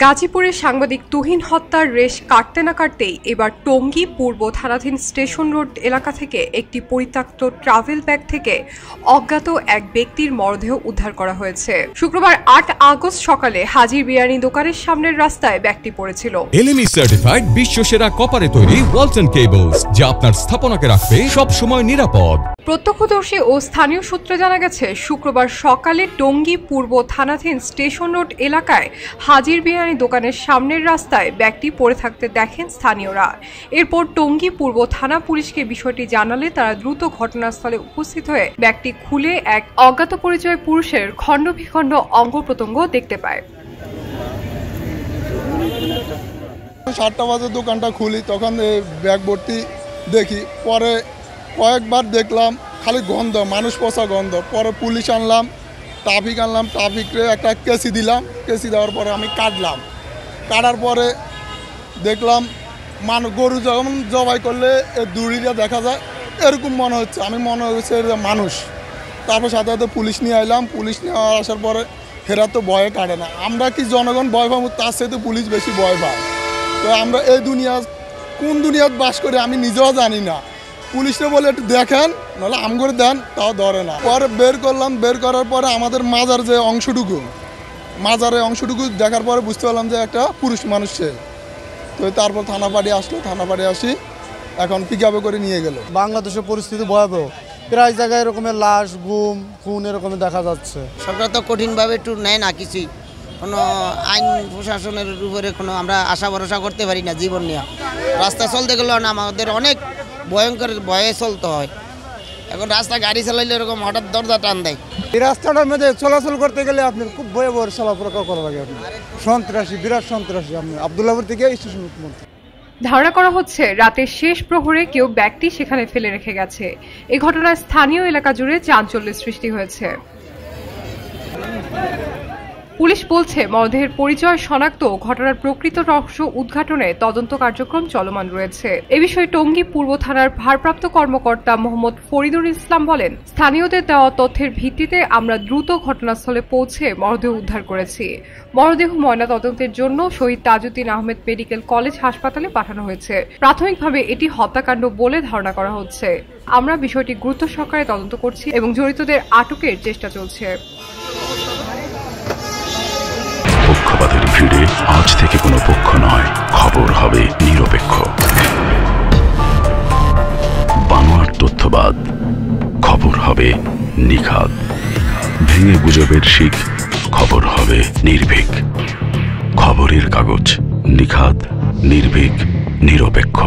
গাজীপুরে সাংবাদিক তুহিন হত্যার রেশ কাটতে না কাটতেই এবার টঙ্গী পূর্ব থানাধীন স্টেশন রোড এলাকা থেকে একটি পরিত্যক্ত ট্রাভেল ব্যাগ থেকে অজ্ঞাত এক ব্যক্তির মরদেহ উদ্ধার করা হয়েছে। শুক্রবার ৮ আগস্ট সকালে হাজির বিরিয়ানি দোকানের সামনের রাস্তায় ব্যাগটি পড়েছিল। এলএমই সার্টিফাইড বিশ্বসেরা কপারে তৈরি ওয়ালটন কেবলস, যা আপনার স্থাপনাকে রাখবে সব সময় নিরাপদ। প্রত্যক্ষদর্শী ও স্থানীয় সূত্রে জানা গেছে, শুক্রবার সকালে টঙ্গী পূর্ব থানাধীন স্টেশন রোড এলাকায় হাজির বিরিয়ানি দোকানের সামনের রাস্তায় ব্যাগটি পড়ে থাকতে দেখেন স্থানীয়রা। এরপর টঙ্গী পূর্ব থানা পুলিশকে বিষয়টি জানালে তারা দ্রুত ঘটনাস্থলে উপস্থিত হয়ে ব্যাগটি খুলে এক অজ্ঞাত পরিচয় পুরুষের খণ্ড বিখণ্ড অঙ্গ প্রত্যঙ্গ দেখতে পায়। 7টা বাজে দোকানটা খুলি, তখন ব্যাগ ভর্তি দেখি। পরে কয়েকবার দেখলাম খালি গন্ধ, মানুষ পচা গন্ধ। পরে পুলিশ আনলাম, ট্রাফিকরে একটা কেসি দিলাম। কেসি দেওয়ার পরে আমি কাটার পরে দেখলাম গরু যখন জবাই করলে দড়িটা দেখা যায়, এরকম মনে হচ্ছে। আমি মনে হচ্ছে মানুষ। তারপর সাথে সাথে পুলিশ নিয়ে আইলাম। পুলিশ নিয়ে আসার পরে হেরা তো ভয়ে কাটে না। আমরা কি জনগণ ভয় পাবো, তার সাথে পুলিশ বেশি ভয় পায়। তো আমরা এই কোন দুনিয়াত বাস করে আমি নিজেও জানি না। পুলিশে বলে একটু দেখেন, নাহলে আম করে দেন, তাও ধরে না। পরে বের করলাম। বের করার পরে আমাদের মাজারের অংশটুকু দেখার পরে বুঝতে পারলাম যে একটা পুরুষ মানুষ সে। তো তারপর থানা পাড়ি আসি, এখন পিকআপে করে নিয়ে গেল। বাংলাদেশের পরিস্থিতি ভয়াবহ, প্রায় জায়গায় এরকমের লাশ, গুম, খুন এরকম দেখা যাচ্ছে। সরকার তো কঠিনভাবে একটু নেয় না, কিছুই কোনো আইন প্রশাসনের উপরে কোনো আমরা আশা ভরসা করতে পারি না। জীবন নিয়ে রাস্তা চলতে গেলেও না আমাদের অনেক ভয়ঙ্কর ভয়ে চলতে হয়। এখন রাস্তা গাড়ি চালাইলে এরকম হঠাৎ দরজা টান দেয়। এই রাস্তাটার মধ্যে চলাচল করতে গেলে আপনার খুব ভয়াবহ চলাফেরা করা লাগে। বিরাট সন্ত্রাসী। আপনি আব্দুল্লাহপুর থেকে স্টেশন পর্যন্ত ধারণা করা হচ্ছে রাতের শেষ প্রহরে কেউ ব্যাগটি সেখানে ফেলে রেখে গেছে। এই ঘটনায় স্থানীয় এলাকা জুড়ে চাঞ্চল্যের সৃষ্টি হয়েছে। পুলিশ বলছে, মরদেহের পরিচয় শনাক্ত, ঘটনার প্রকৃত রহস্য উদ্ঘাটনে তদন্ত কার্যক্রম চলমান রয়েছে। এ বিষয়ে টঙ্গী পূর্ব থানার ভারপ্রাপ্ত কর্মকর্তা মোহাম্মদ ফরিদুল ইসলাম বলেন, স্থানীয়দের দেওয়া তথ্যের ভিত্তিতে আমরা দ্রুত ঘটনাস্থলে পৌঁছে মরদেহ উদ্ধার করেছি। মরদেহ ময়নাতদন্তের জন্য শহীদ তাজউদ্দিন আহমেদ মেডিকেল কলেজ হাসপাতালে পাঠানো হয়েছে। প্রাথমিকভাবে এটি হত্যাকাণ্ড বলে ধারণা করা হচ্ছে। আমরা বিষয়টি গুরুত্ব সহকারে তদন্ত করছি এবং জড়িতদের আটকের চেষ্টা চলছে। পক্ষপাতের ভিড়ে আজ থেকে কোনো পক্ষ নয়, খবর হবে নিরপেক্ষ। বানোয়ার তথ্যবাদ, খবর হবে নিখাদ। ভেঙে গুজবের শিখ, খবর হবে নির্ভীক। খবরের কাগজ, নিখাদ, নির্ভীক, নিরপেক্ষ।